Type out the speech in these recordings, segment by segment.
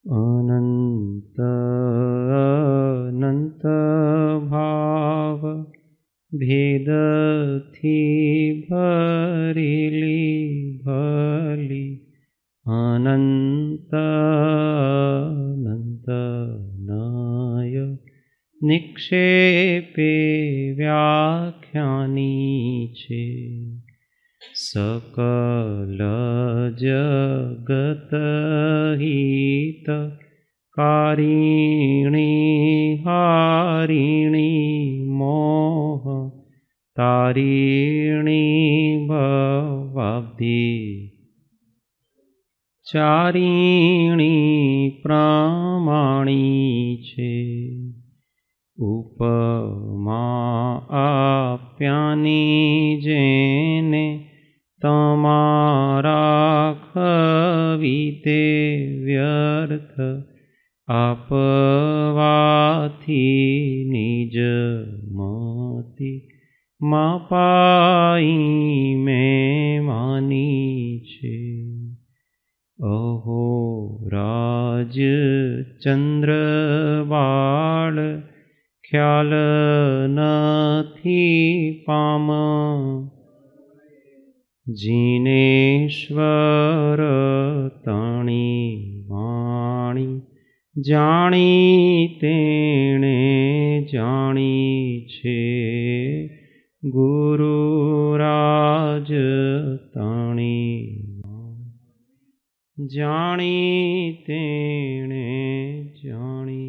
अनंत अनंत भाव भेदथी भरेली भली अनंत अनंत नय निक्षेपे व्याख्यानी छे। सकल जगत हित कारिणी हारिणी मोह तारिणी भवाब्धि चारिणी प्रमाणी छे। उपमा आप्यानी जेने तमारा खवीते व्यर्थ आपवाथी निज मति मापाई में मानी छे। अहो राज चंद्र बाळ ख्याल नथी पाम जिनेश्वर तणी वाणी जाणी तेणे जाणी छे। गुरुराज तणी जाणी तेणे जाणी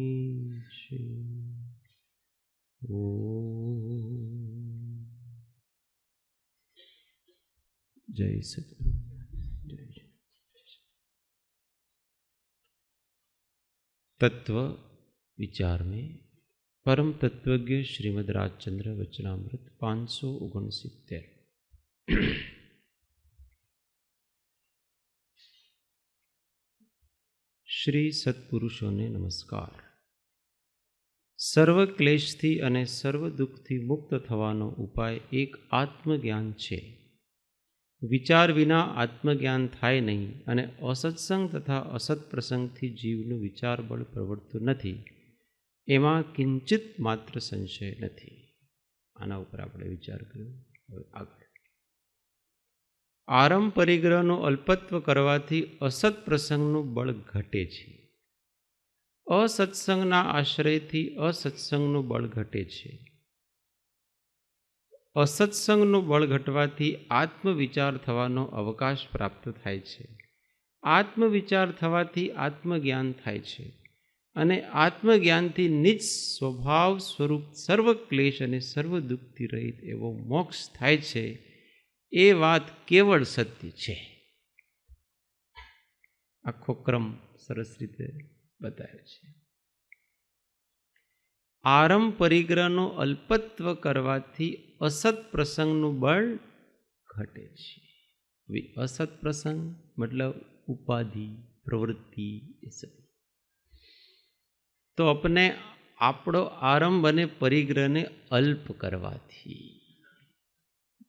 छे। जय सद्गुरु। जय तत्व विचार में परम तत्वज्ञ श्रीमद राजचंद्र वचनामृत 569। श्री सत्पुरुषों ने नमस्कार। सर्व क्लेशथी अने सर्व दुखथी मुक्त थवानो उपाय एक आत्मज्ञान छे। विचार विना आत्मज्ञान थाय नहीं अने असत्संग तथा असत प्रसंगथी जीवनु विचार बळ प्रवर्तुं नथी एमां किंचित मात्र संशय नथी। आना उपर आपणे विचार कर्यो। हवे आगळ आरंभ परिग्रहनो अल्पत्व करवाथी असत प्रसंगनुं बळ घटे छे। असत्संगना आश्रयथी असत्संगनुं बळ घटे छे। असत्संगनुं बळ घटवाथी आत्मविचार थवानो अवकाश प्राप्त थाय छे। आत्मविचार थवाथी आत्मज्ञान थाय छे अने आत्मज्ञानथी निज स्वभाव स्वरूप सर्व क्लेश अने सर्व दुखथी रहित एवो मोक्ष थाय छे। ए वात केवळ सत्य छे। आखो क्रम सरस रीते बताव्यो छे। आरंभ परिग्रहनो अल्पत्व करवाथी असत प्रसंगनुं बळ घटे छे। असत प्रसंग मतलब उपाधि प्रवृत्ति ये सब। तो अपने आपणो आरंभ अने परिग्रह ने अल्प करवाथी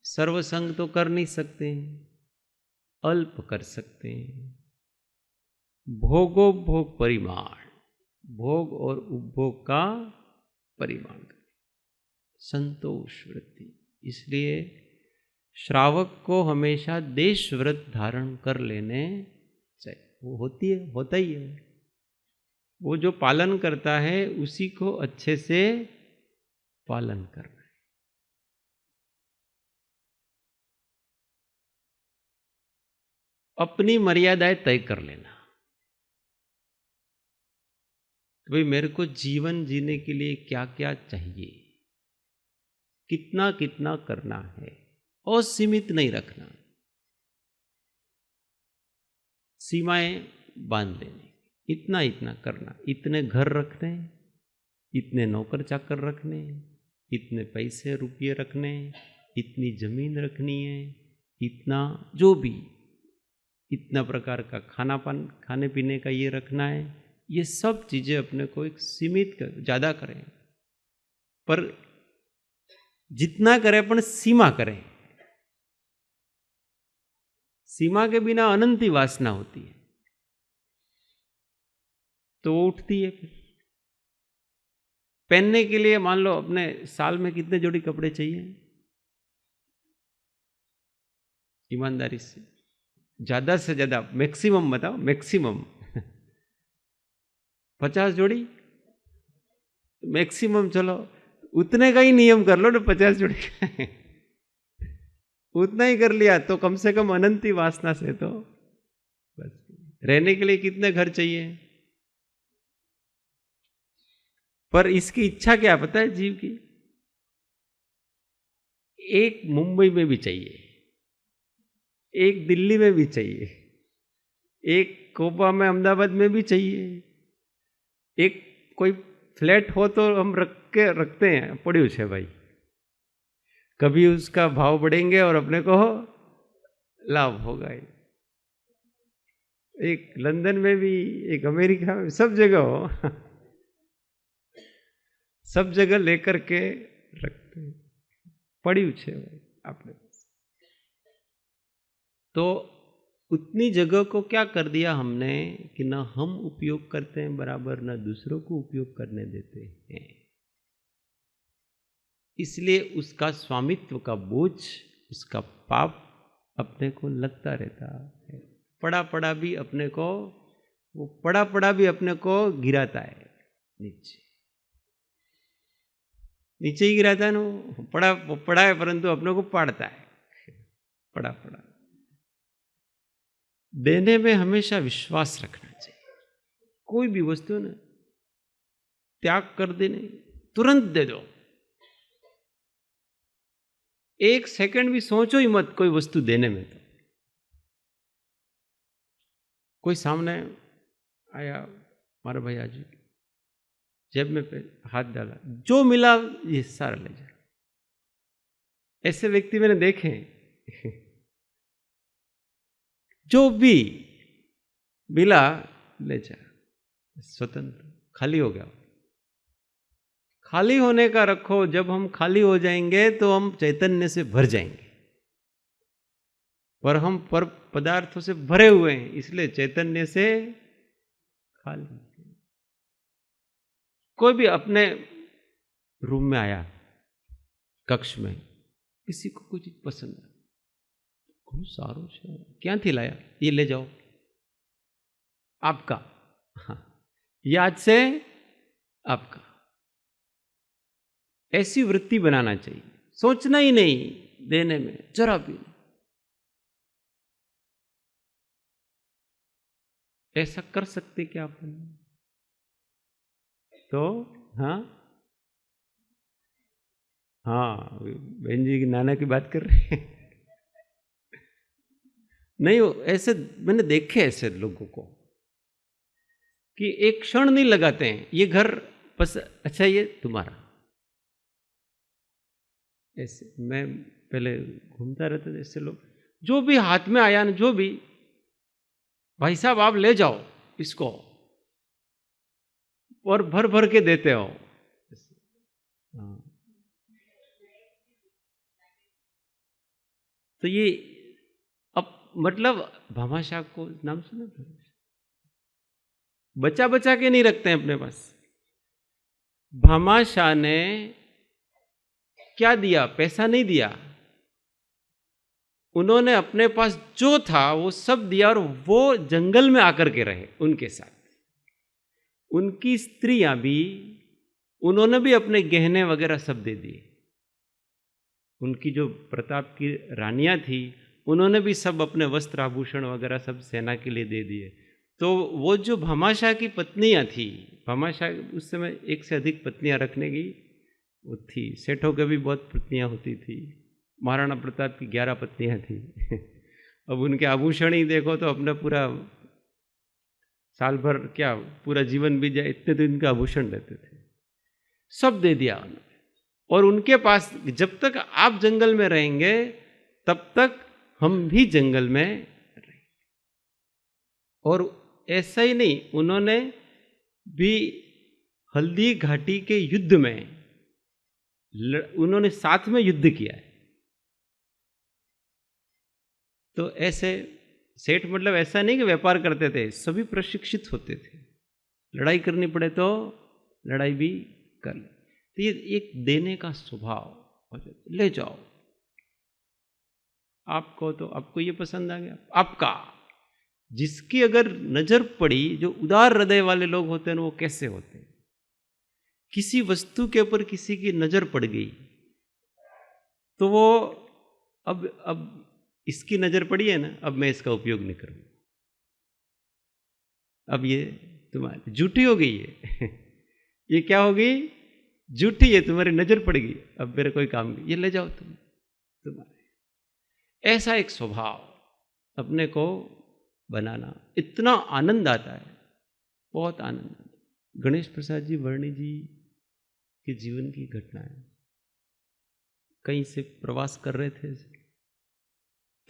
सर्वसंग तो कर नहीं सकते, अल्प कर सकते हैं। भोगोपभोग परिमाण, भोग और उपभोग का परिमाण, संतोष वृत्ति। इसलिए श्रावक को हमेशा देश व्रत धारण कर लेने चाहिए। वो होता ही है। वो जो पालन करता है उसी को अच्छे से पालन करना है। अपनी मर्यादाएं तय कर लेना। भाई मेरे को जीवन जीने के लिए क्या क्या चाहिए, कितना कितना करना है, असीमित नहीं रखना। सीमाएं बांध लेनी, इतना इतना करना। इतने घर रखने, इतने नौकर चाकर रखने, इतने पैसे रुपये रखने, इतनी जमीन रखनी है, इतना जो भी, इतना प्रकार का खाने पीने का ये रखना है। ये सब चीज़ें अपने को एक सीमित कर, ज़्यादा करें। पर जितना करे पण सीमा करे। सीमा के बिना अनंत ही वासना होती है, तो वो उठती है। फिर पहनने के लिए मान लो अपने साल में कितने जोड़ी कपड़े चाहिए, ईमानदारी से ज्यादा मैक्सिमम बताओ, मैक्सिमम 50 जोड़ी मैक्सिमम। चलो उतने का ही नियम कर लो ना, 50 जोड़ी का उतना ही कर लिया तो कम से कम अनंती वासना से तो बस। रहने के लिए कितने घर चाहिए, पर इसकी इच्छा क्या पता है जीव की? एक मुंबई में भी चाहिए, एक दिल्ली में भी चाहिए, एक कोपा में अहमदाबाद में भी चाहिए। एक कोई फ्लैट हो तो हम रखते हैं, पड़्યું છે भाई, कभी उसका भाव बढ़ेंगे और अपने को लाभ होगा। एक लंदन में भी, एक अमेरिका में, सब जगह हो, सब जगह लेकर के रखते हैं, पड़્યું છે भाई आपने। तो उतनी जगह को क्या कर दिया हमने कि ना हम उपयोग करते हैं बराबर, ना दूसरों को उपयोग करने देते हैं। इसलिए उसका स्वामित्व का बोझ, उसका पाप अपने को लगता रहता है। पड़ा पड़ा भी अपने को, वो पड़ा पड़ा भी अपने को गिराता है नीचे, नीचे ही गिराता है ना। वो पड़ा है परंतु अपने को पाड़ता है, पड़ा पड़ा। देने में हमेशा विश्वास रखना चाहिए। कोई भी वस्तु ना त्याग कर देने, तुरंत दे दो। एक सेकंड भी सोचो ही मत कोई वस्तु देने में। तो कोई सामने आया, मारा भाई आज जेब में पे हाथ डाला, जो मिला ये सारा ले जा। ऐसे व्यक्ति मैंने देखे जो भी मिला ले जा, स्वतंत्र, खाली हो गया। खाली होने का रखो, जब हम खाली हो जाएंगे तो हम चैतन्य से भर जाएंगे, पर हम पर पदार्थों से भरे हुए हैं, इसलिए चैतन्य से खाली। कोई भी अपने रूम में आया, कक्ष में, किसी को कुछ पसंद है, सारो क्या थी लाया, ये ले जाओ आपका, हाँ याद से आपका। ऐसी वृत्ति बनाना चाहिए, सोचना ही नहीं देने में जरा भी। ऐसा कर सकते क्या अपन? तो हाँ हाँ, बहन जी की नाना की बात कर रहे हैं नहीं, ऐसे मैंने देखे ऐसे लोगों को कि एक क्षण नहीं लगाते हैं, ये घर अच्छा ये तुम्हारा। ऐसे मैं पहले घूमता रहता था, ऐसे लोग जो भी हाथ में आया ना, जो भी, भाई साहब आप ले जाओ इसको, और भर भर के देते हो। तो ये अब मतलब भामाशाह को नाम सुना, बचा बचा के नहीं रखते हैं अपने पास। भामाशाह ने क्या दिया? पैसा नहीं दिया, उन्होंने अपने पास जो था वो सब दिया, और वो जंगल में आकर के रहे उनके साथ। उनकी स्त्रियां भी, उन्होंने भी अपने गहने वगैरह सब दे दिए। उनकी जो प्रताप की रानियां थी, उन्होंने भी सब अपने वस्त्र आभूषण वगैरह सब सेना के लिए दे दिए। तो वो जो भामाशाह की पत्नियां थी, भामाशाह उस समय एक से अधिक पत्नियां रखने की वो थी, सेठों के भी बहुत पत्नियां होती थी। महाराणा प्रताप की 11 पत्नियां थी अब उनके आभूषण ही देखो तो अपना पूरा साल भर क्या पूरा जीवन बीत जाए, इतने तो इनके आभूषण रहते थे। सब दे दिया उन्होंने, और उनके पास जब तक आप जंगल में रहेंगे तब तक हम भी जंगल में रहेंगे। और ऐसा ही नहीं, उन्होंने भी हल्दी घाटी के युद्ध में उन्होंने साथ में युद्ध किया है। तो ऐसे सेठ मतलब ऐसा नहीं कि व्यापार करते थे, सभी प्रशिक्षित होते थे, लड़ाई करनी पड़े तो लड़ाई भी कर ले। तो ये एक देने का स्वभाव हो जाता, ले जाओ, आपको तो आपको ये पसंद आ गया आपका। जिसकी अगर नजर पड़ी, जो उदार हृदय वाले लोग होते हैं वो कैसे होते हैं, किसी वस्तु के ऊपर किसी की नजर पड़ गई तो वो अब इसकी नजर पड़ी है ना, अब मैं इसका उपयोग नहीं करूंगा, अब ये तुम्हारी झूठी हो गई है ये क्या हो गई, झूठी है, तुम्हारी नजर पड़ गई, अब मेरा कोई काम नहीं, ये ले जाओ तुम्हारे। ऐसा एक स्वभाव अपने को बनाना, इतना आनंद आता है, बहुत आनंद आता है। गणेश प्रसाद जी वर्णी जी के जीवन की घटना है। कहीं से प्रवास कर रहे थे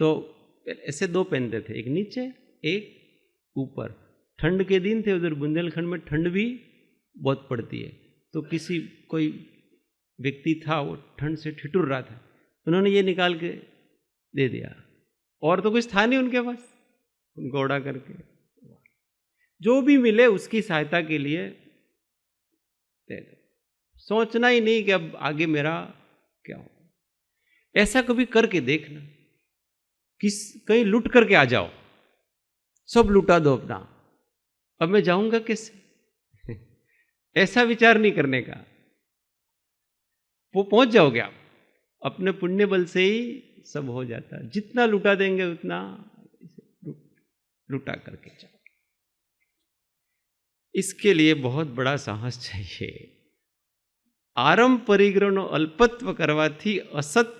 तो ऐसे दो पहनते थे, एक नीचे एक ऊपर। ठंड के दिन थे, उधर बुंदेलखंड में ठंड भी बहुत पड़ती है, तो किसी कोई व्यक्ति था वो ठंड से ठिठुर रहा था, उन्होंने ये निकाल के दे दिया, और तो कुछ था नहीं उनके पास, उनको उड़ा करके जो भी मिले उसकी सहायता के लिए दे दो, सोचना ही नहीं कि अब आगे मेरा क्या हो। ऐसा कभी करके देखना, कहीं लूट करके आ जाओ, सब लुटा दो अपना, अब मैं जाऊंगा कैसे ऐसा विचार नहीं करने का, वो पहुंच जाओगे आप, अपने पुण्य बल से ही सब हो जाता है। जितना लुटा देंगे उतना लुटा करके जाओ। इसके लिए बहुत बड़ा साहस चाहिए। आरंभ परिग्रहનો અલ્પત્વ કરવાથી અસત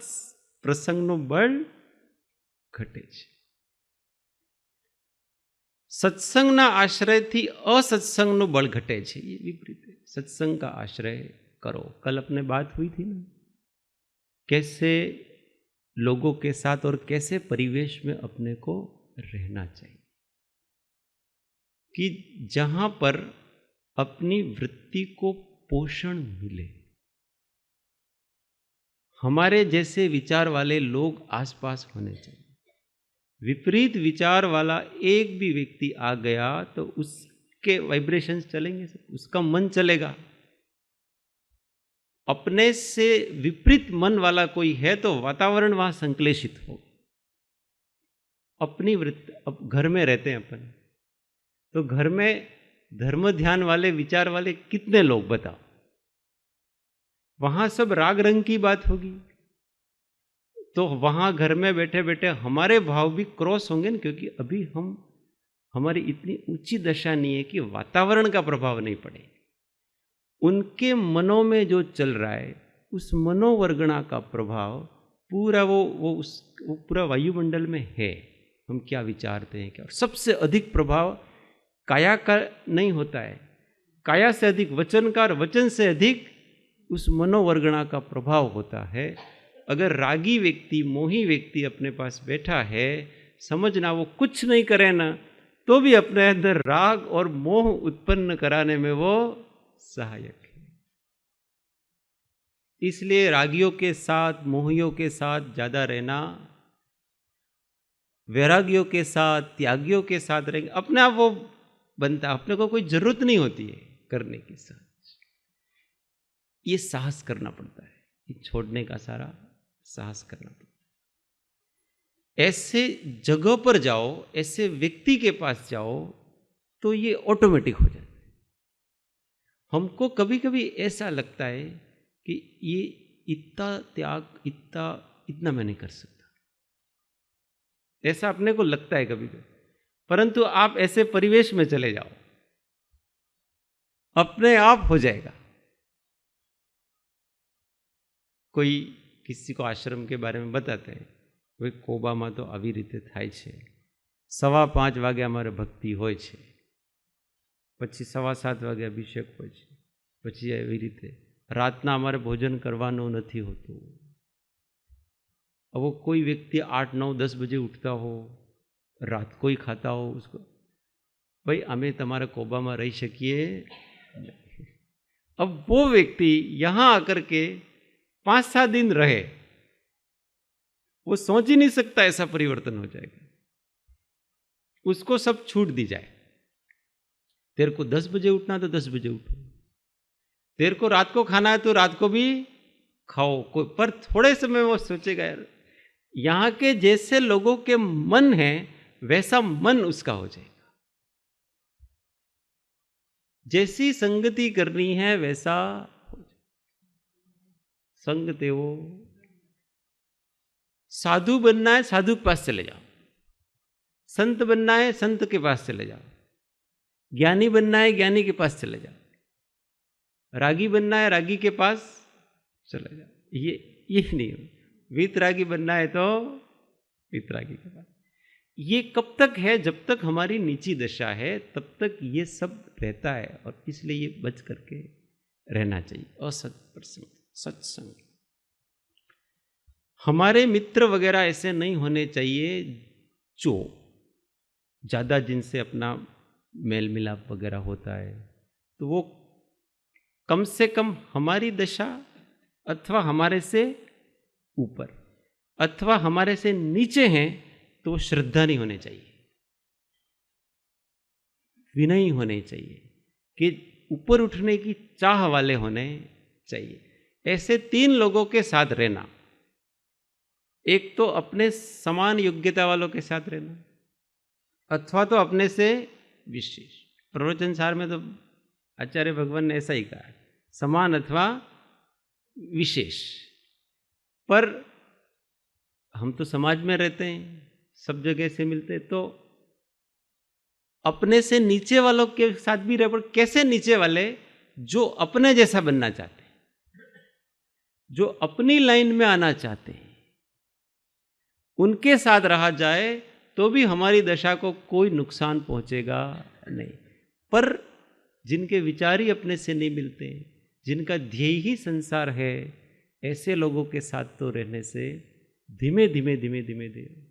પ્રસંગનું બળ ઘટે છે। सत्संगना आश्रयથી असत्संगનું बल घटे છે, ये विपरीत है। सत्संग का आश्रय करो। कल अपने बात हुई थी ना, कैसे लोगों के साथ और कैसे परिवेश में अपने को रहना चाहिए, कि जहां पर अपनी वृत्ति को पोषण मिले। हमारे जैसे विचार वाले लोग आसपास होने चाहिए। विपरीत विचार वाला एक भी व्यक्ति आ गया तो उसके वाइब्रेशंस चलेंगे, उसका मन चलेगा। अपने से विपरीत मन वाला कोई है तो वातावरण वहां संक्लेशित हो। अपनी वृत्ति, अब घर में रहते हैं अपन, तो घर में धर्म ध्यान वाले विचार वाले कितने लोग बताओ, वहां सब राग रंग की बात होगी, तो वहां घर में बैठे बैठे हमारे भाव भी क्रॉस होंगे ना, क्योंकि अभी हमारी इतनी ऊंची दशा नहीं है कि वातावरण का प्रभाव नहीं पड़े। उनके मनों में जो चल रहा है उस मनोवर्गणा का प्रभाव पूरा वो पूरा वायुमंडल में है। हम क्या विचारते हैं क्या, और सबसे अधिक प्रभाव काया का नहीं होता है, काया से अधिक वचन का, और वचन से अधिक उस मनोवर्गणा का प्रभाव होता है। अगर रागी व्यक्ति, मोही व्यक्ति अपने पास बैठा है, समझना वो कुछ नहीं करे ना, तो भी अपने अंदर राग और मोह उत्पन्न कराने में वो सहायक है। इसलिए रागियों के साथ, मोहियों के साथ ज्यादा रहना, वैरागियों के साथ, त्यागियों के साथ रहेंगे, अपने आप वो बनता, अपने को कोई जरूरत नहीं होती है करने की। साथ ये साहस करना पड़ता है, ये छोड़ने का सारा साहस करना पड़ता है। ऐसे जगह पर जाओ, ऐसे व्यक्ति के पास जाओ तो ये ऑटोमेटिक हो जाता है। हमको कभी कभी ऐसा लगता है कि ये इतना त्याग, इतना मैं नहीं कर सकता, ऐसा अपने को लगता है कभी कभी। परंतु आप ऐसे परिवेश में चले जाओ, अपने आप हो जाएगा। कोई किसी को आश्रम के बारे में बताते हैं, कोई कोबाમાં तो આવી રીતે થાય છે, 5:15 વાગે અમારે ભક્તિ હોય છે, પછી 7:15 વાગે અભિષેક હોય છે, પછી એવી રીતે રાતના અમારે ભોજન કરવાનું નથી હોતું। अब वो कोई व्यक्ति 8, 9, 10 बजे उठता हो, रात को ही खाता हो, उसको भाई हमें तुम्हारे कोबाમાં रही શકીએ। अब वो व्यक्ति यहाँ आकर के 5-7 दिन रहे, वो सोच ही नहीं सकता ऐसा परिवर्तन हो जाएगा। उसको सब छूट दी जाए, तेरे को 10 बजे उठना तो 10 बजे उठो, तेरे को रात को खाना है तो रात को भी खाओ, कोई पर थोड़े समय वो सोचेगा यार, यहाँ के जैसे लोगों के मन है वैसा मन उसका हो जाएगा, जैसी संगति करनी है वैसा हो जाएगा। संग देवो, साधु बनना है साधु के पास चले जाओ, संत बनना है संत के पास चले जाओ, ज्ञानी बनना है ज्ञानी के पास चले जाओ, रागी बनना है रागी के पास चले जाओ। ये नहीं हो, वीतरागी बनना है तो वीतरागी के पास। ये कब तक है? जब तक हमारी नीची दशा है तब तक ये सब रहता है, और इसलिए ये बच करके रहना चाहिए। असत प्रसंग, सत्संग, हमारे मित्र वगैरह ऐसे नहीं होने चाहिए जो ज़्यादा जिनसे अपना मेल मिलाप वगैरह होता है, तो वो कम से कम हमारी दशा अथवा हमारे से ऊपर अथवा हमारे से नीचे हैं तो वो श्रद्धा नहीं होने चाहिए, विनयी होने चाहिए, कि ऊपर उठने की चाह वाले होने चाहिए। ऐसे 3 लोगों के साथ रहना, एक तो अपने समान योग्यता वालों के साथ रहना, अथवा तो अपने से विशेष। प्रवचन सार में तो आचार्य भगवान ने ऐसा ही कहा, समान अथवा विशेष। पर हम तो समाज में रहते हैं, सब जगह से मिलते हैं, तो अपने से नीचे वालों के साथ भी रह, पर कैसे नीचे वाले? जो अपने जैसा बनना चाहते हैं, जो अपनी लाइन में आना चाहते हैं, उनके साथ रहा जाए तो भी हमारी दशा को कोई नुकसान पहुंचेगा नहीं। पर जिनके विचार ही अपने से नहीं मिलते, जिनका ध्येय ही संसार है, ऐसे लोगों के साथ तो रहने से धीमे धीमे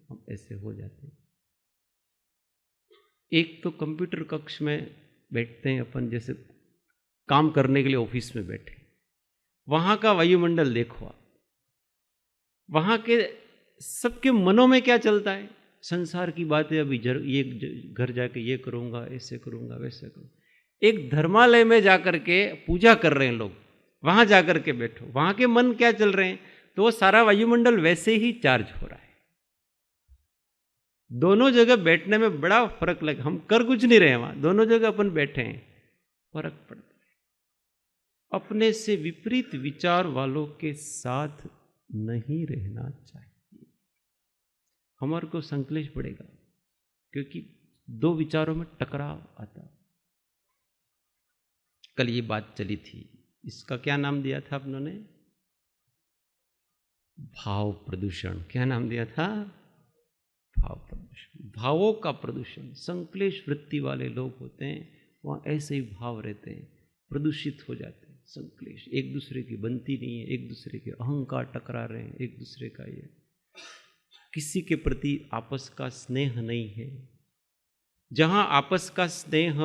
हम ऐसे हो जाते हैं। एक तो कंप्यूटर कक्ष में बैठते हैं अपन, जैसे काम करने के लिए ऑफिस में बैठे, वहाँ का वायुमंडल देखो आप, वहाँ के सबके मनों में क्या चलता है? संसार की बातें, अभी ये घर जाके ये करूँगा, ऐसे करूँगा, वैसे करूँगा। एक धर्मालय में जाकर के पूजा कर रहे हैं लोग, वहाँ जाकर के बैठो, वहाँ के मन क्या चल रहे हैं, तो वो सारा वायुमंडल वैसे ही चार्ज हो रहा है। दोनों जगह बैठने में बड़ा फर्क लगे, हम कर कुछ नहीं रहे वहाँ, दोनों जगह अपन बैठे हैं, फर्क पड़ता है। अपने से विपरीत विचार वालों के साथ नहीं रहना चाहिए, हमारे को संकलेश पड़ेगा, क्योंकि 2 विचारों में टकराव आता। कल ये बात चली थी, इसका क्या नाम दिया था अपनों ने? भाव प्रदूषण। क्या नाम दिया था? भाव प्रदूषण, भावों का प्रदूषण। संकलेश वृत्ति वाले लोग होते हैं, वहाँ ऐसे ही भाव रहते हैं, प्रदूषित हो जाते हैं। संकलेश, एक दूसरे की बनती नहीं है, एक दूसरे के अहंकार टकरा रहे हैं, एक दूसरे का ये, किसी के प्रति आपस का स्नेह नहीं है। जहाँ आपस का स्नेह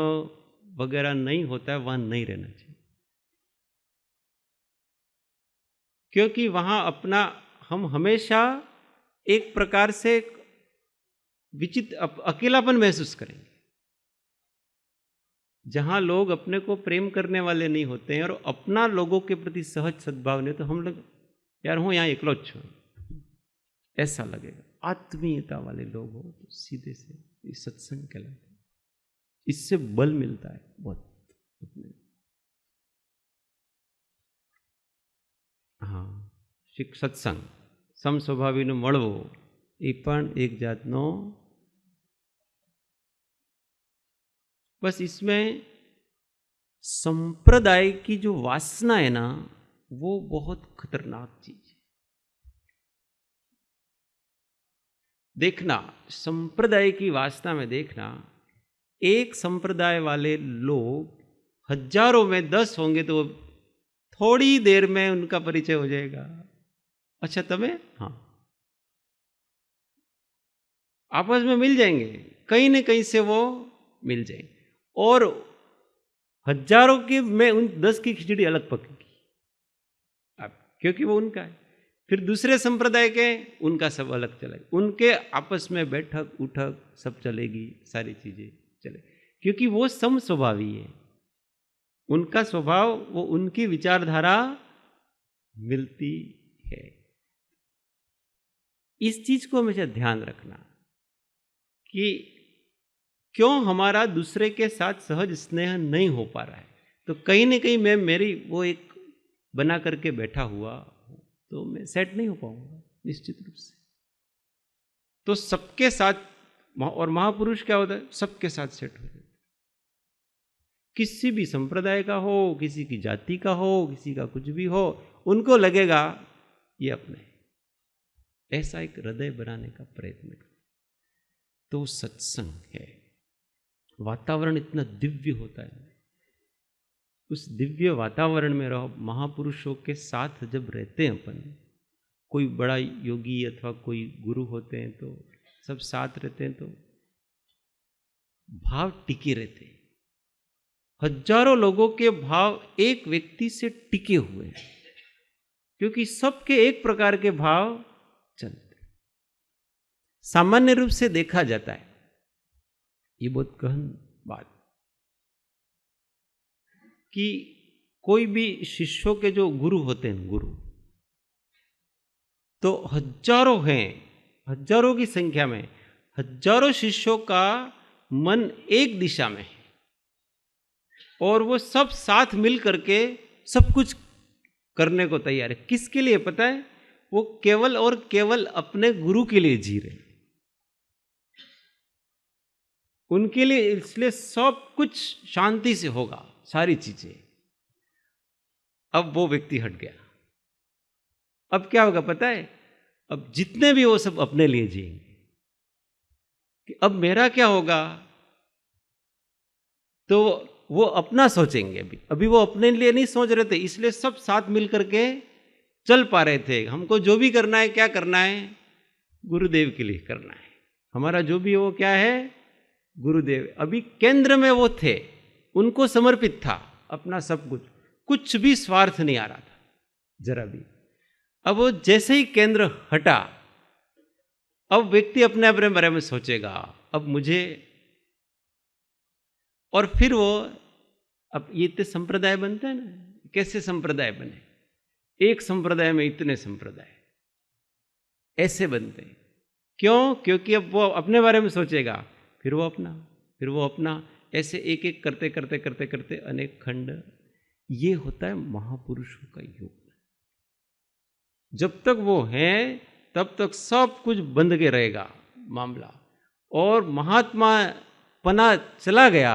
वगैरह नहीं होता है, वहाँ नहीं रहना चाहिए, क्योंकि वहाँ अपना हम हमेशा एक प्रकार से विचित्र अकेलापन महसूस करेंगे। जहाँ लोग अपने को प्रेम करने वाले नहीं होते हैं और अपना लोगों के प्रति सहज सद्भाव नहीं, तो हम लोग यार हूँ यहाँ एकलो छो, ऐसा लगेगा। आत्मीयता वाले लोग हो तो सीधे से ये सत्संग कहलाता है, इससे बल मिलता है बहुत। हाँ, सत्संग समस्वभावीનો મળવો એ પણ એક જાતનો, बस इसमें संप्रदाय की जो वासना है ना, वो बहुत खतरनाक चीज है। देखना, संप्रदाय की वासना में देखना, एक संप्रदाय वाले लोग हजारों में 10 होंगे तो थोड़ी देर में उनका परिचय हो जाएगा। अच्छा तमें, हाँ, आपस में मिल जाएंगे, कहीं न कहीं से वो मिल जाएंगे, और हजारों की में उन 10 की खिचड़ी अलग पकेगी। अब क्योंकि वो उनका है। फिर दूसरे संप्रदाय के, उनका सब अलग चलेगा, उनके आपस में बैठक उठक सब चलेगी, सारी चीजें चले, क्योंकि वो सम स्वभावी है, उनका स्वभाव, वो उनकी विचारधारा मिलती है। इस चीज को हमेशा ध्यान रखना कि क्यों हमारा दूसरे के साथ सहज स्नेह नहीं हो पा रहा है। तो कहीं ना कहीं मैं मेरी वो एक बना करके बैठा हुआ तो मैं सेट नहीं हो पाऊंगा निश्चित रूप से। तो सबके साथ, और महापुरुष क्या होता है, सबके साथ सेट हो जाता है, किसी भी संप्रदाय का हो, किसी की जाति का हो, किसी का कुछ भी हो, उनको लगेगा ये अपने, ऐसा एक हृदय बनाने का प्रयत्न करें। तो सत्संग है, वातावरण इतना दिव्य होता है, उस दिव्य वातावरण में रहो। महापुरुषों के साथ जब रहते हैं अपन, कोई बड़ा योगी अथवा कोई गुरु होते हैं तो सब साथ रहते हैं, तो भाव टिके रहते हैं। हजारों लोगों के भाव एक व्यक्ति से टिके हुए हैं, क्योंकि सबके एक प्रकार के भाव चलते। सामान्य रूप से देखा जाता है, ये बहुत गहन बात, कि कोई भी शिष्यों के जो गुरु होते हैं, गुरु तो हजारों हैं, हजारों की संख्या में हजारों शिष्यों का मन एक दिशा में है, और वो सब साथ मिल करके सब कुछ करने को तैयार है। किसके लिए पता है? वो केवल और केवल अपने गुरु के लिए जी रहे हैं, उनके लिए। इसलिए सब कुछ शांति से होगा, सारी चीजें। अब वो व्यक्ति हट गया, अब क्या होगा पता है? अब जितने भी वो सब अपने लिए जिएंगे, कि अब मेरा क्या होगा, तो वो अपना सोचेंगे। अभी वो अपने लिए नहीं सोच रहे थे, इसलिए सब साथ मिल करके चल पा रहे थे। हमको जो भी करना है, क्या करना है, गुरुदेव के लिए करना है। हमारा जो भी वो क्या है, गुरुदेव। अभी केंद्र में वो थे, उनको समर्पित था अपना सब कुछ, कुछ भी स्वार्थ नहीं आ रहा था जरा भी। अब वो जैसे ही केंद्र हटा, अब व्यक्ति अपने अपने बारे में सोचेगा, अब मुझे। और फिर वो, अब ये इतने संप्रदाय बनते हैं ना, कैसे संप्रदाय बने, एक संप्रदाय में इतने संप्रदाय ऐसे बनते हैं। क्यों? क्योंकि अब वो अपने बारे में सोचेगा, फिर वो अपना, फिर वो अपना, ऐसे एक एक करते करते करते करते अनेक खंड। ये होता है महापुरुषों का योग। जब तक वो हैं तब तक सब कुछ बंद के रहेगा मामला, और महात्मा पना चला गया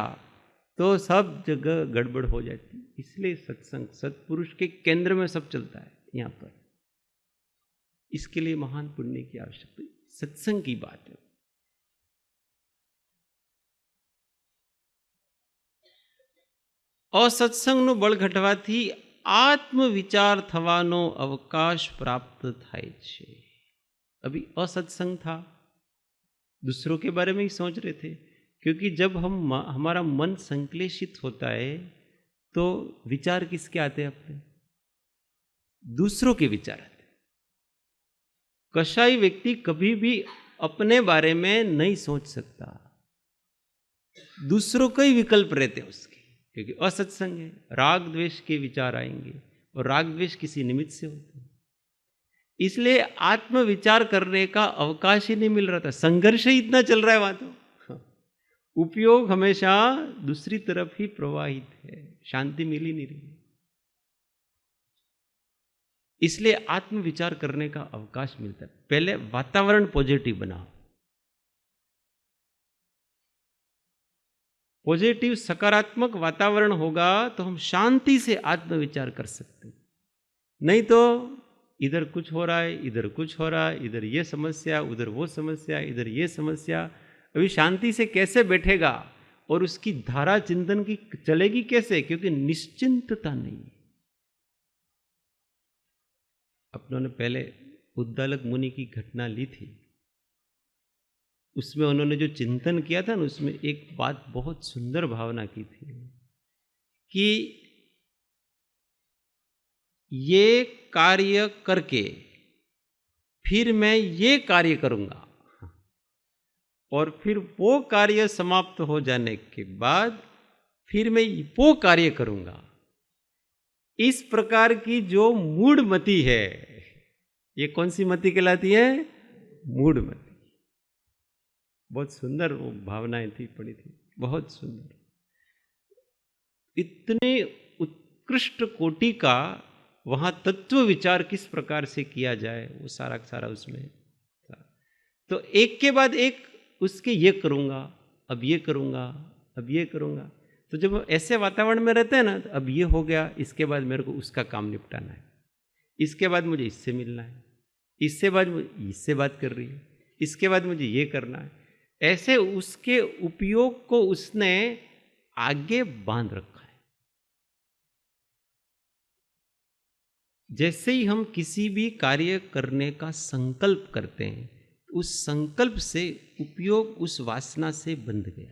तो सब जगह गड़बड़ हो जाती। इसलिए सत्संग, सत्पुरुष के केंद्र में सब चलता है यहाँ पर। इसके लिए महान पुण्य की आवश्यकता, सत्संग की बात है। असत्संगનું બળ ઘટવાથી आत्मविचार થવાનો अवकाश प्राप्त થાય છે। अभी असत्संग था, दूसरों के बारे में ही सोच रहे थे, क्योंकि जब हमारा मन संक्लेशित होता है तो विचार किसके आते हैं? अपने, दूसरों के विचार आते हैं। कसाई व्यक्ति कभी भी अपने बारे में नहीं सोच सकता, दूसरों के ही विकल्प रहते हैं उसके, क्योंकि असत्संग है। राग द्वेष के विचार आएंगे, और राग द्वेष किसी निमित्त से होते हैं। इसलिए आत्मविचार करने का अवकाश ही नहीं मिल रहा था, संघर्ष ही इतना चल रहा है वहां। तो उपयोग हमेशा दूसरी तरफ ही प्रवाहित है, शांति मिल ही नहीं रही। इसलिए आत्मविचार करने का अवकाश मिलता है। पहले वातावरण पॉजिटिव बनाओ, पॉजिटिव सकारात्मक वातावरण होगा तो हम शांति से आत्मविचार कर सकते हैं। नहीं तो इधर कुछ हो रहा है, इधर कुछ हो रहा है, इधर ये समस्या, उधर वो समस्या, इधर ये समस्या। अभी शांति से कैसे बैठेगा, और उसकी धारा चिंतन की चलेगी कैसे? क्योंकि निश्चिंतता नहीं है। अपनों ने पहले उद्दालक मुनि की घटना ली थी, उसमें उन्होंने जो चिंतन किया था ना, उसमें एक बात बहुत सुंदर भावना की थी कि ये कार्य करके फिर मैं ये कार्य करूंगा, और फिर वो कार्य समाप्त हो जाने के बाद फिर मैं वो कार्य करूंगा। इस प्रकार की जो मूढ़ मति है, ये कौन सी मति कहलाती है? मूढ़ मति। बहुत सुंदर वो भावनाएं थी, पड़ी थी, बहुत सुंदर। इतने उत्कृष्ट कोटि का वहां तत्व विचार किस प्रकार से किया जाए, वो सारा सारा उसमें था। तो एक के बाद एक उसके ये करूंगा, अब ये करूंगा, अब ये करूंगा। तो जब ऐसे वातावरण में रहते हैं ना, तो अब ये हो गया, इसके बाद मेरे को उसका काम निपटाना है, इसके बाद मुझे इससे मिलना है, इससे बाद मुझे इससे बात कर रही है, इसके बाद मुझे ये करना है। ऐसे उसके उपयोग को उसने आगे बांध रखा है। जैसे ही हम किसी भी कार्य करने का संकल्प करते हैं, उस संकल्प से उपयोग उस वासना से बंध गया।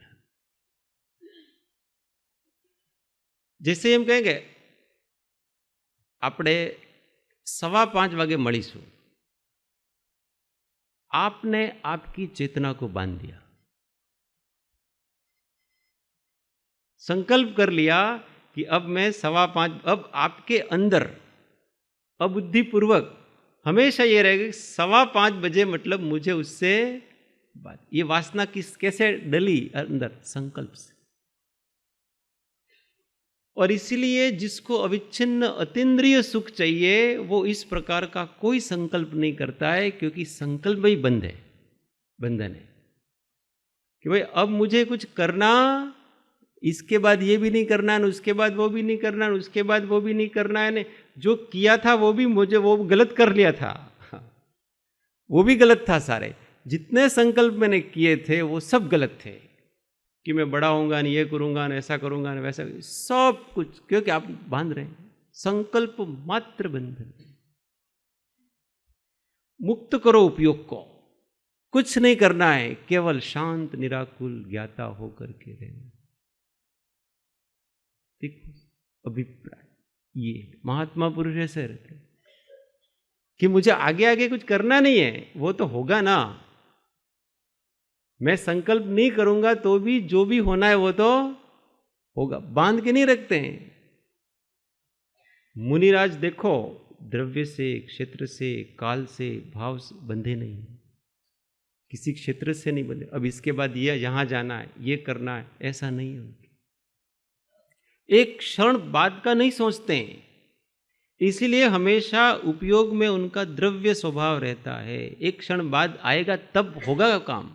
जैसे हम कहेंगे આપણે 5:15 वागे મળીશું, आपने आपकी चेतना को बांध दिया, संकल्प कर लिया कि अब मैं 5:15, अब आपके अंदर अबुद्धिपूर्वक हमेशा ये रहेगा 5:15 बजे मतलब मुझे उससे बात। ये वासना कैसे डली अंदर? संकल्प से। और इसीलिए जिसको अविच्छिन्न अतीन्द्रिय सुख चाहिए, वो इस प्रकार का कोई संकल्प नहीं करता है, क्योंकि संकल्प ही बंध है, बंधन है कि भाई अब मुझे कुछ करना, इसके बाद ये भी नहीं करना है, उसके बाद वो भी नहीं करना है, उसके बाद वो भी नहीं करना है। ने जो किया था वो भी मुझे वो गलत कर लिया था, वो भी गलत था। सारे जितने संकल्प मैंने किए थे वो सब गलत थे, कि मैं बड़ा होऊंगा, नहीं ये करूंगा, ना ऐसा करूंगा, ना वैसा, सब कुछ। क्योंकि आप बांध रहे हैं, संकल्प मात्र बंधन। मुक्त करो उपयोग को, कुछ नहीं करना है, केवल शांत निराकुल ज्ञाता होकर के रहना। अभिप्राय ये महात्मा पुरुष ऐसे रहते कि मुझे आगे आगे कुछ करना नहीं है, वो तो होगा ना। मैं संकल्प नहीं करूंगा तो भी जो भी होना है वो तो होगा। बांध के नहीं रखते हैं मुनिराज। देखो, द्रव्य से, क्षेत्र से, काल से, भाव से बंधे नहीं, किसी क्षेत्र से नहीं बंधे। अब इसके बाद ये यहां जाना है, ये करना है, ऐसा नहीं है। एक क्षण बाद का नहीं सोचते हैं, इसीलिए हमेशा उपयोग में उनका द्रव्य स्वभाव रहता है। एक क्षण बाद आएगा तब होगा काम।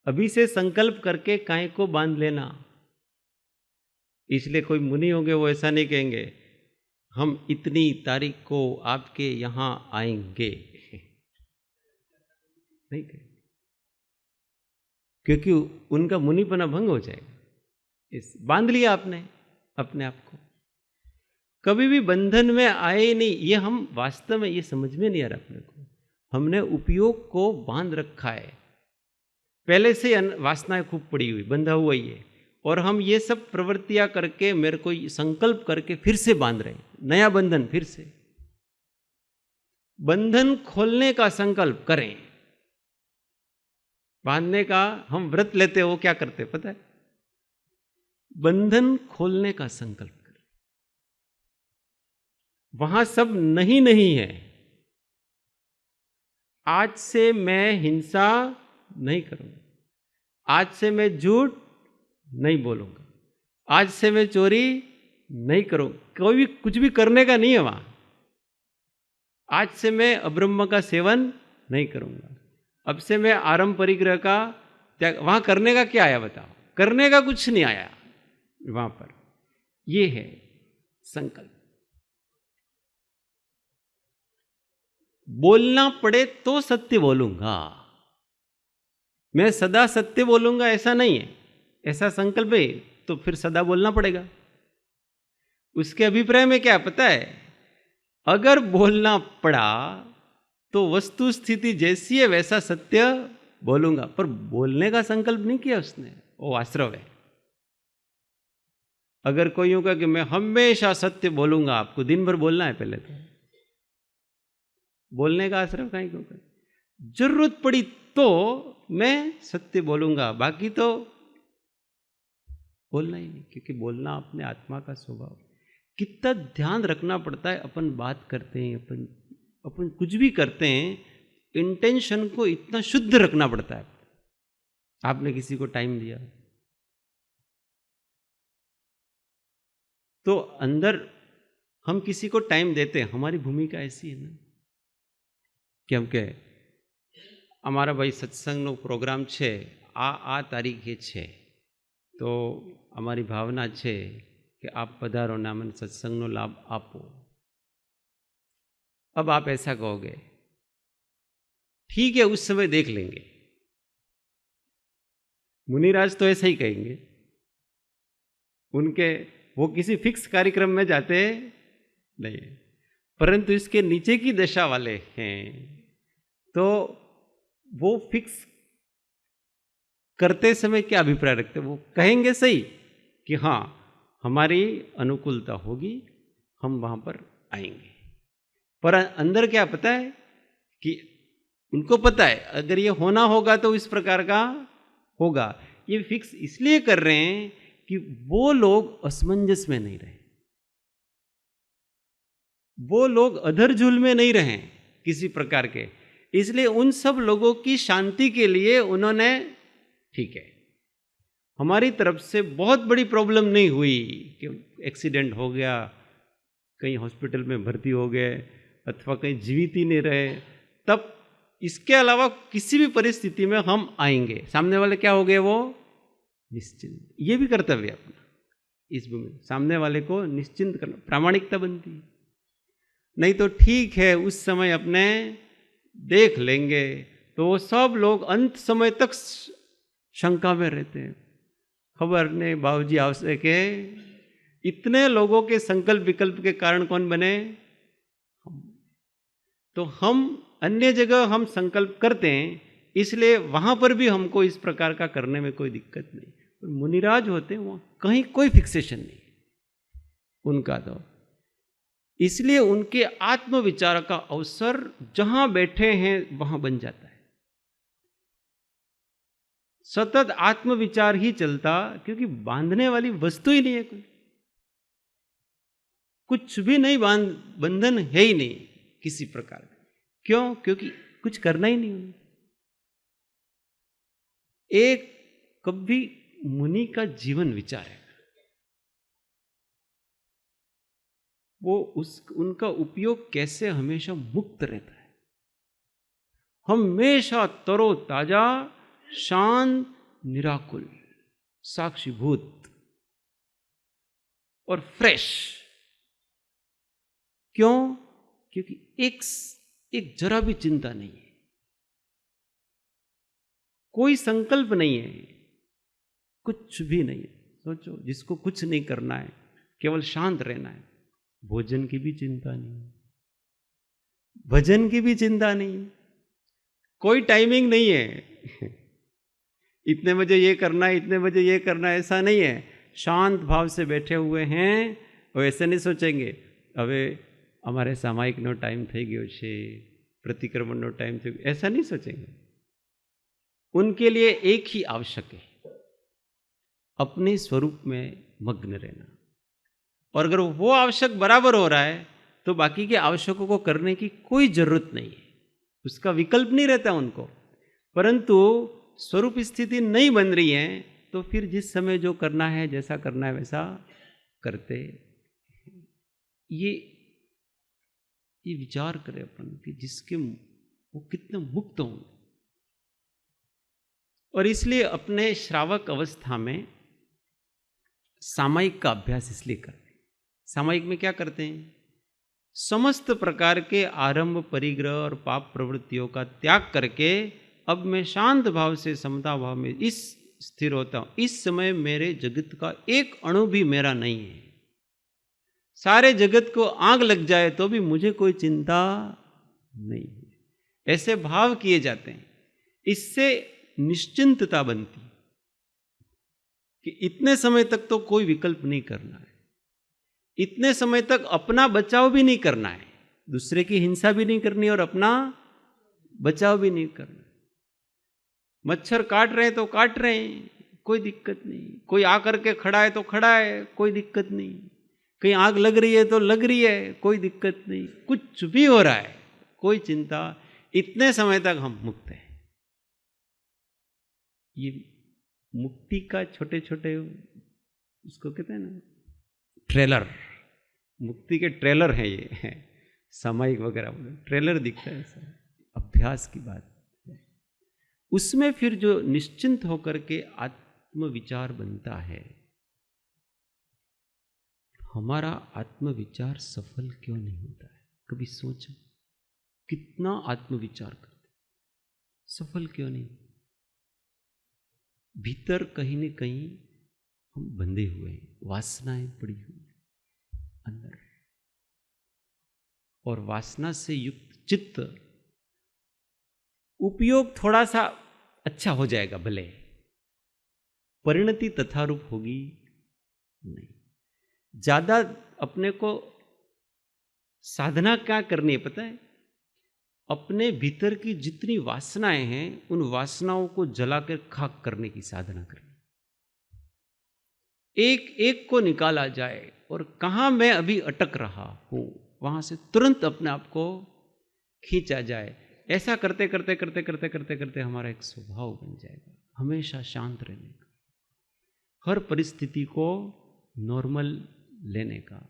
अभी से संकल्प करके काहे को बांध लेना। इसलिए कोई मुनि होंगे वो ऐसा नहीं कहेंगे हम इतनी तारीख को आपके यहां आएंगे, नहीं कहेंगे, क्योंकि उनका मुनिपना भंग हो जाएगा। इस बांध लिया आपने अपने आप को, कभी भी बंधन में आए नहीं। ये हम वास्तव में ये समझ में नहीं आ रहा अपने को। हमने उपयोग को बांध रखा है, पहले से वासनाएं खूब पड़ी हुई, बंधा हुआ ही है, और हम ये सब प्रवृत्तियां करके, मेरे को संकल्प करके फिर से बांध रहे हैं, नया बंधन फिर से। बंधन खोलने का संकल्प करें, बांधने का हम व्रत लेते हो, क्या करते पता है? बंधन खोलने का संकल्प करें। वहां सब नहीं नहीं है। आज से मैं हिंसा नहीं करूंगा, आज से मैं झूठ नहीं बोलूंगा, आज से मैं चोरी नहीं करूंगा। कोई भी कुछ भी करने का नहीं है वहां। आज से मैं अब्रह्म का सेवन नहीं करूंगा, अब से मैं आरंभ परिग्रह का त्याग। वहां करने का क्या आया बताओ? करने का कुछ नहीं आया वहां पर। ये है संकल्प। बोलना पड़े तो सत्य बोलूंगा, मैं सदा सत्य बोलूंगा ऐसा नहीं है। ऐसा संकल्प है तो फिर सदा बोलना पड़ेगा। उसके अभिप्राय में क्या पता है? अगर बोलना पड़ा तो वस्तु स्थिति जैसी है वैसा सत्य बोलूंगा, पर बोलने का संकल्प नहीं किया उसने, वो आश्रव है। अगर कोई यूं कहे कि मैं हमेशा सत्य बोलूंगा, आपको दिन भर बोलना है, पहले तो बोलने का आश्रम कहीं क्यों कर, जरूरत पड़ी तो मैं सत्य बोलूंगा, बाकी तो बोलना ही नहीं, क्योंकि बोलना अपने आत्मा का स्वभाव। कितना ध्यान रखना पड़ता है, अपन बात करते हैं, अपन कुछ भी करते हैं, इंटेंशन को इतना शुद्ध रखना पड़ता है। आपने किसी को टाइम दिया तो अंदर हम किसी को टाइम देते हैं, हमारी भूमिका ऐसी है ना कि हम कहे અમારા ભાઈ સત્સંગનો પ્રોગ્રામ છે, આ તારીખે છે, તો અમારી ભાવના છે कि आप पधारो ना, मन सत्संगनो लाभ आपो। अब आप ऐसा कहोगे, ठीक है उस समय देख लेंगे। मुनिराज तो ऐसा ही कहेंगे, उनके वो किसी फिक्स कार्यक्रम में जाते नहीं, परंतु इसके नीचे की दशा वाले हैं तो वो फिक्स करते समय क्या अभिप्राय रखते, वो कहेंगे सही कि हाँ हमारी अनुकूलता होगी, हम वहां पर आएंगे, पर अंदर क्या पता है कि उनको पता है अगर ये होना होगा तो इस प्रकार का होगा। ये फिक्स इसलिए कर रहे हैं कि वो लोग असमंजस में नहीं रहे, वो लोग अधरझुल में नहीं रहे किसी प्रकार के, इसलिए उन सब लोगों की शांति के लिए उन्होंने, ठीक है हमारी तरफ से बहुत बड़ी प्रॉब्लम नहीं हुई कि एक्सीडेंट हो गया, कहीं हॉस्पिटल में भर्ती हो गए अथवा कहीं जीवित ही नहीं रहे, तब इसके अलावा किसी भी परिस्थिति में हम आएंगे। सामने वाले क्या हो गए, वो निश्चिंत। ये भी कर्तव्य अपना इस भूमि, सामने वाले को निश्चिंत करना, प्रामाणिकता बनती है। नहीं तो ठीक है उस समय अपने देख लेंगे, तो वो सब लोग अंत समय तक शंका में रहते हैं, खबर नहीं बाबूजी आवश्यक के इतने लोगों के संकल्प विकल्प के कारण कौन बने, तो हम अन्य जगह हम संकल्प करते हैं, इसलिए वहां पर भी हमको इस प्रकार का करने में कोई दिक्कत नहीं। पर मुनिराज होते हैं वहां कहीं कोई फिक्सेशन नहीं उनका, तो इसलिए उनके आत्मविचार का अवसर जहां बैठे हैं वहां बन जाता है। सतत आत्मविचार ही चलता, क्योंकि बांधने वाली वस्तु ही नहीं है, कोई कुछ भी नहीं, बंधन है ही नहीं किसी प्रकार का। क्यों? क्योंकि कुछ करना ही नहीं उन्हें। एक कभी मुनि का जीवन विचार है, वो उनका उपयोग कैसे हमेशा मुक्त रहता है, हमेशा तरोताजा, शांत, निराकुल, साक्षीभूत और फ्रेश। क्यों? क्योंकि एक जरा भी चिंता नहीं है, कोई संकल्प नहीं है, कुछ भी नहीं है। सोचो जिसको कुछ नहीं करना है, केवल शांत रहना है, भोजन की भी चिंता नहीं, भजन की भी चिंता नहीं, कोई टाइमिंग नहीं है इतने बजे ये करना है, इतने बजे ये करना है, ऐसा नहीं है। शांत भाव से बैठे हुए हैं, और ऐसे नहीं सोचेंगे હવે हमारे सामायिकનો टाइम થઈ ગયો છે, प्रतिक्रमणનો टाइम થઈ गयो, ऐसा नहीं सोचेंगे। उनके लिए एक ही आवश्यक है, अपने स्वरूप में मग्न रहना, और अगर वो आवश्यक बराबर हो रहा है तो बाकी के आवश्यकों को करने की कोई जरूरत नहीं है, उसका विकल्प नहीं रहता उनको। परंतु स्वरूप स्थिति नहीं बन रही है तो फिर जिस समय जो करना है, जैसा करना है वैसा करते। ये विचार करें अपन कि जिसके वो कितने मुक्त होंगे। और इसलिए अपने श्रावक अवस्था में सामायिक का अभ्यास इसलिए करते हैं। सामायिक में क्या करते हैं, समस्त प्रकार के आरंभ, परिग्रह और पाप प्रवृत्तियों का त्याग करके अब मैं शांत भाव से समता भाव में इस स्थिर होता हूं। इस समय मेरे जगत का एक अणु भी मेरा नहीं है, सारे जगत को आग लग जाए तो भी मुझे कोई चिंता नहीं है। ऐसे भाव किए जाते हैं, इससे निश्चिंतता बनती, कि इतने समय तक तो कोई विकल्प नहीं करना है, इतने समय तक अपना बचाव भी नहीं करना है, दूसरे की हिंसा भी नहीं करनी और अपना बचाव भी नहीं करना। मच्छर काट रहे हैं तो काट रहे हैं, कोई दिक्कत नहीं। कोई आकर के खड़ा है तो खड़ा है, कोई दिक्कत नहीं। कहीं आग लग रही है तो लग रही है, कोई दिक्कत नहीं। कुछ भी हो रहा है, कोई चिंता, इतने समय तक हम मुक्त हैं। ये मुक्ति का छोटे छोटे, उसको कहते हैं ना, ट्रेलर, मुक्ति के ट्रेलर हैं ये, सामयिक वगैरह ट्रेलर दिखता है, ऐसा अभ्यास की बात है। उसमें फिर जो निश्चिंत होकर के आत्मविचार बनता है, हमारा आत्मविचार सफल क्यों नहीं होता है? कभी सोचो, कितना आत्मविचार करते, सफल क्यों नहीं? भीतर कहीं न कहीं हम बंधे हुए हैं, वासनाएं पड़ी हुई अंदर, और वासना से युक्त चित्त, उपयोग थोड़ा सा अच्छा हो जाएगा भले, परिणति तथारूप होगी नहीं। ज्यादा अपने को साधना क्या करनी है पता है? अपने भीतर की जितनी वासनाएं हैं, उन वासनाओं को जलाकर खाक करने की साधना करनी। एक एक को निकाला जाए, और कहां मैं अभी अटक रहा हूं वहां से तुरंत अपने आप को खींचा जाए। ऐसा करते करते करते करते करते करते हमारा एक स्वभाव बन जाएगा, हमेशा शांत रहने का, हर परिस्थिति को नॉर्मल लेने का,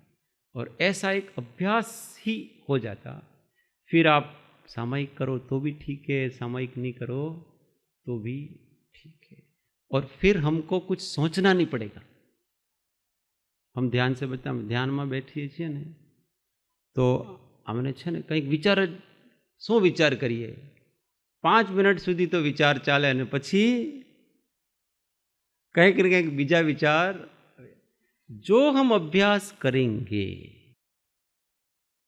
और ऐसा एक अभ्यास ही हो जाता। फिर आप सामयिक करो तो भी ठीक है, सामयिक नहीं करो तो भी ठीक है, और फिर हमको कुछ सोचना नहीं पड़ेगा। हम ध्यान से बता, ध्यान में बैठिए છીએ ने तो हमने છે ને કંઈક વિચાર, શું વિચાર કરીએ, 5 મિનિટ સુધી તો વિચાર ચાલે, અને પછી કંઈક ને કંઈક બીજા વિચાર। जो हम अभ्यास करेंगे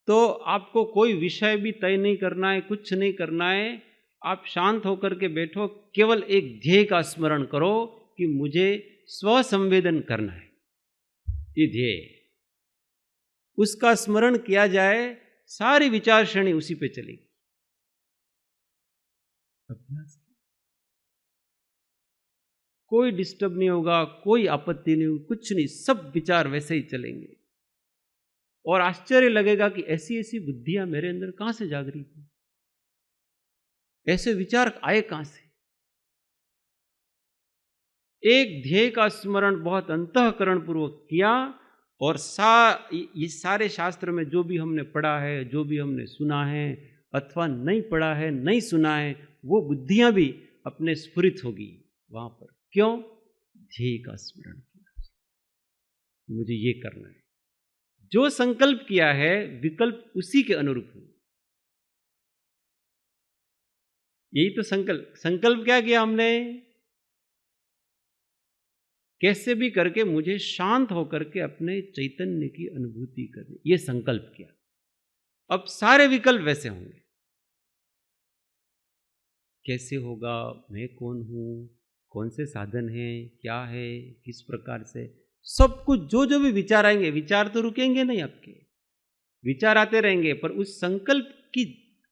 तो आपको कोई विषय भी तय नहीं करना है, कुछ नहीं करना है। आप शांत होकर के बैठो, केवल एक ध्येय का स्मरण करो कि मुझे स्व संवेदन करना है, ये ध्येय, उसका स्मरण किया जाए, सारी विचार श्रेणी उसी पे चलेगी। अभ्यास, कोई डिस्टर्ब नहीं होगा, कोई आपत्ति नहीं होगी, कुछ नहीं, सब विचार वैसे ही चलेंगे। और आश्चर्य लगेगा कि ऐसी ऐसी बुद्धियां मेरे अंदर कहां से जाग रही थी, ऐसे विचार आए कहां से। एक ध्येय का स्मरण बहुत अंतःकरण पूर्वक किया, और ये सारे शास्त्र में जो भी हमने पढ़ा है, जो भी हमने सुना है, अथवा नहीं पढ़ा है, नहीं सुना है, वो बुद्धियां भी अपने स्फुरित होगी वहां पर। क्यों? ध्येय का स्मरण किया, मुझे ये करना है। जो संकल्प किया है, विकल्प उसी के अनुरूप हो। यही तो संकल्प क्या किया हमने? कैसे भी करके मुझे शांत होकर के अपने चैतन्य की अनुभूति करनी, ये संकल्प किया। अब सारे विकल्प वैसे होंगे। कैसे होगा, मैं कौन हूं, कौन से साधन हैं, क्या है, किस प्रकार से, सब कुछ जो जो भी विचार आएंगे, विचार तो रुकेंगे नहीं, आपके विचार आते रहेंगे, पर उस संकल्प की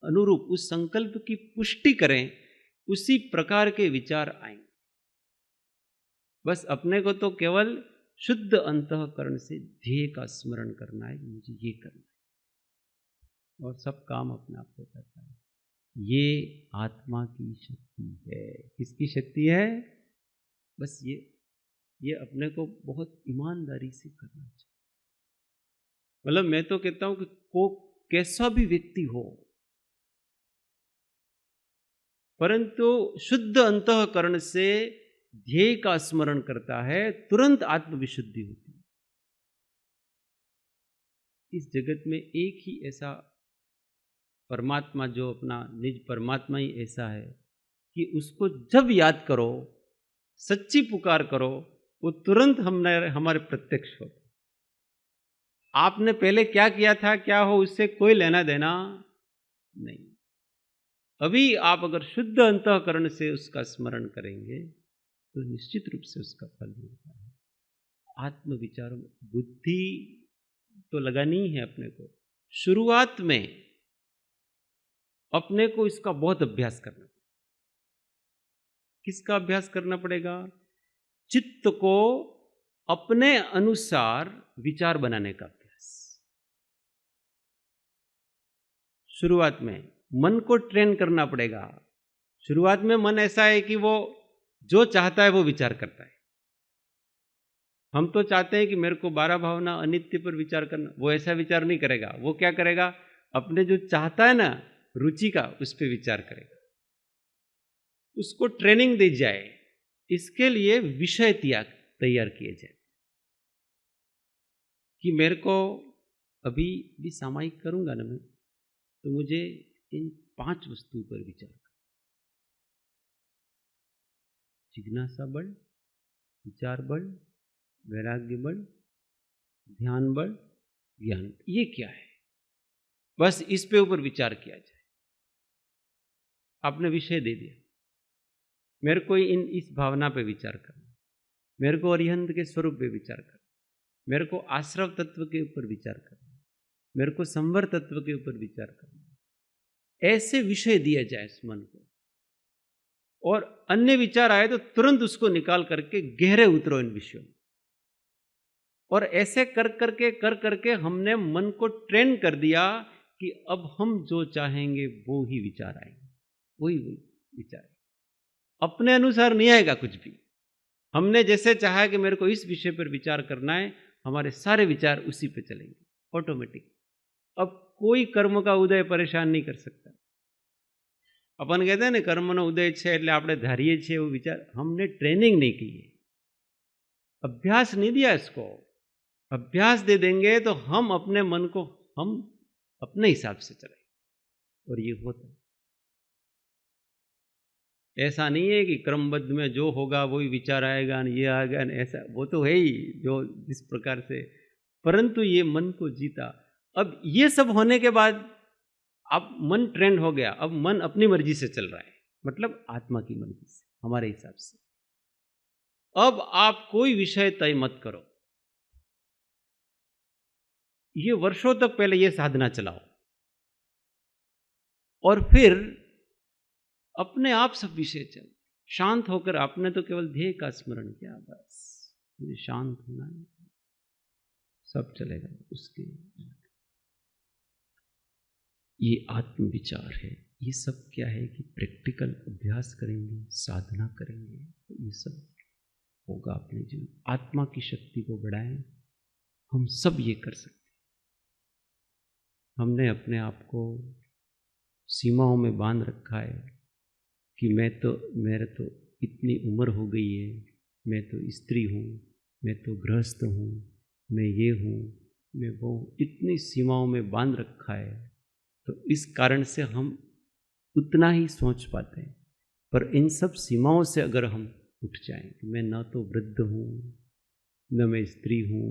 अनुरूप, उस संकल्प की पुष्टि करें, उसी प्रकार के विचार आएंगे। बस अपने को तो केवल शुद्ध अंतःकरण से ध्येय का स्मरण करना है, मुझे ये करना है, और सब काम अपने आप हो जाता है। ये आत्मा की शक्ति है। किसकी शक्ति है? बस ये अपने को बहुत ईमानदारी से करना चाहिए। मतलब मैं तो कहता हूं कि कैसा भी व्यक्ति हो, परंतु शुद्ध अंतःकरण से ध्येय का स्मरण करता है, तुरंत आत्मविशुद्धि होती है। इस जगत में एक ही ऐसा परमात्मा, जो अपना निज परमात्मा ही ऐसा है कि उसको जब याद करो, सच्ची पुकार करो, वो तुरंत हमारे प्रत्यक्ष होता। आपने पहले क्या किया था, क्या हो, उससे कोई लेना देना नहीं। अभी आप अगर शुद्ध अंतःकरण से उसका स्मरण करेंगे तो निश्चित रूप से उसका फल मिलता है। आत्म विचारों में बुद्धि तो लगानी ही है अपने को। शुरुआत में अपने को इसका बहुत अभ्यास करना पड़ेगा। किसका अभ्यास करना पड़ेगा? चित्त को अपने अनुसार विचार बनाने का अभ्यास। शुरुआत में मन को ट्रेन करना पड़ेगा। शुरुआत में मन ऐसा है कि वो जो चाहता है वो विचार करता है। हम तो चाहते हैं कि मेरे को 12 भावना अनित्य पर विचार करना, वो ऐसा विचार नहीं करेगा। वो क्या करेगा? अपने जो चाहता है ना रुचि का, उस पर विचार करेगा। उसको ट्रेनिंग दी जाए, इसके लिए विषय तैयार किए जाए कि मेरे को अभी भी सामायिक करूंगा ना मैं, तो मुझे इन 5 वस्तुओं पर विचार करना। जिज्ञासा बल, विचार बल, वैराग्य बल, ध्यान बल, ज्ञान। ये क्या है? बस इस पे ऊपर विचार किया जाए। आपने विषय दे दिया, मेरे को इस भावना पे विचार करना, मेरे को अरिहंत के स्वरूप पे विचार करना, मेरे को आश्रव तत्व के ऊपर विचार करना, मेरे को संवर तत्व के ऊपर विचार करना। ऐसे विषय दिया जाए इस मन को, और अन्य विचार आए तो तुरंत उसको निकाल करके गहरे उतरो इन विषयों में। और ऐसे कर करके हमने मन को ट्रेन कर दिया कि अब हम जो चाहेंगे वो ही विचार आएंगे, वही विचार। अपने अनुसार नहीं आएगा कुछ भी। हमने जैसे चाहा कि मेरे को इस विषय पर विचार करना है, हमारे सारे विचार उसी पे चलेंगे ऑटोमेटिक। अब कोई कर्म का उदय परेशान नहीं कर सकता। अपन कहते हैं ना कर्मનો ઉદય છે એટલે આપણે ધારીએ છીએ वो विचार। हमने ट्रेनिंग नहीं की है, अभ्यास नहीं दिया इसको। अभ्यास दे देंगे तो हम अपने मन को हम अपने हिसाब से चलाएंगे, और ये होता है। ऐसा नहीं है कि क्रमबद्ध में जो होगा वही विचार आएगा न ये आएगा न, ऐसा वो तो है ही जो जिस प्रकार से, परंतु ये मन को जीता। अब ये सब होने के बाद अब मन ट्रेंड हो गया, अब मन अपनी मर्जी से चल रहा है, मतलब आत्मा की मर्जी से, हमारे हिसाब से। अब आप कोई विषय तय मत करो, ये वर्षों तक पहले ये साधना चलाओ, और फिर अपने आप सब विषय चल शांत होकर। आपने तो केवल ध्येय का स्मरण किया, बस मुझे शांत होना है, सब चलेगा उसके। ये आत्म विचार है। ये सब क्या है कि प्रैक्टिकल अभ्यास करेंगे, साधना करेंगे तो ये सब होगा अपने जीवन। आत्मा की शक्ति को बढ़ाएं, हम सब ये कर सकते हैं। हमने अपने आप को सीमाओं में बांध रखा है कि मेरे तो इतनी उम्र हो गई है, मैं तो स्त्री हूँ, मैं तो गृहस्थ हूँ, मैं ये हूँ, मैं वो, इतनी सीमाओं में बांध रखा है। तो इस कारण से हम उतना ही सोच पाते हैं। पर इन सब सीमाओं से अगर हम उठ जाएं कि मैं न तो वृद्ध हूँ, न मैं स्त्री हूँ,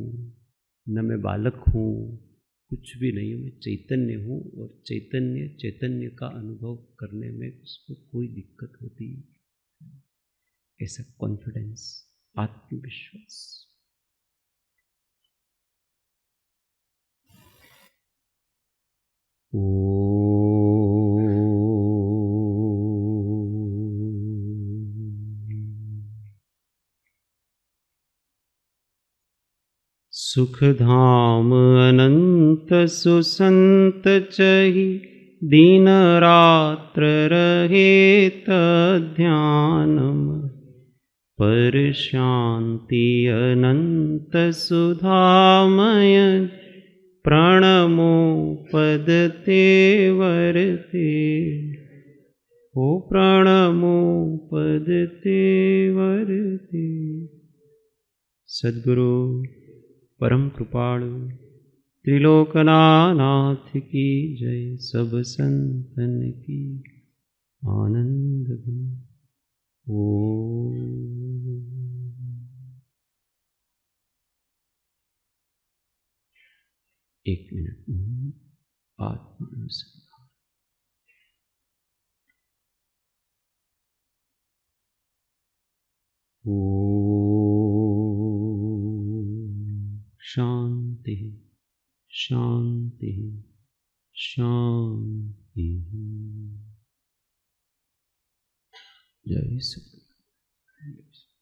न मैं बालक हूँ, कुछ भी नहीं हूँ, मैं चैतन्य हूँ, और चैतन्य का अनुभव करने में उसको कोई दिक्कत होती है। ऐसा कॉन्फिडेंस, आत्मविश्वास। सुख धाम अनंत सुसंत चहि, दिन रात्र रहे तध्यानम। पर शांति अनंत सुधामय, प्रणमो पद तेवरते। ओ प्रणमो पद तेवरते। सद्गुरु परम कृपाणु त्रिलोकनाथ की जय। सब संतन की आनंद घन। एक मिनट आत्मानुसंधान। शांति शांति शांति। जय सद्गुरु।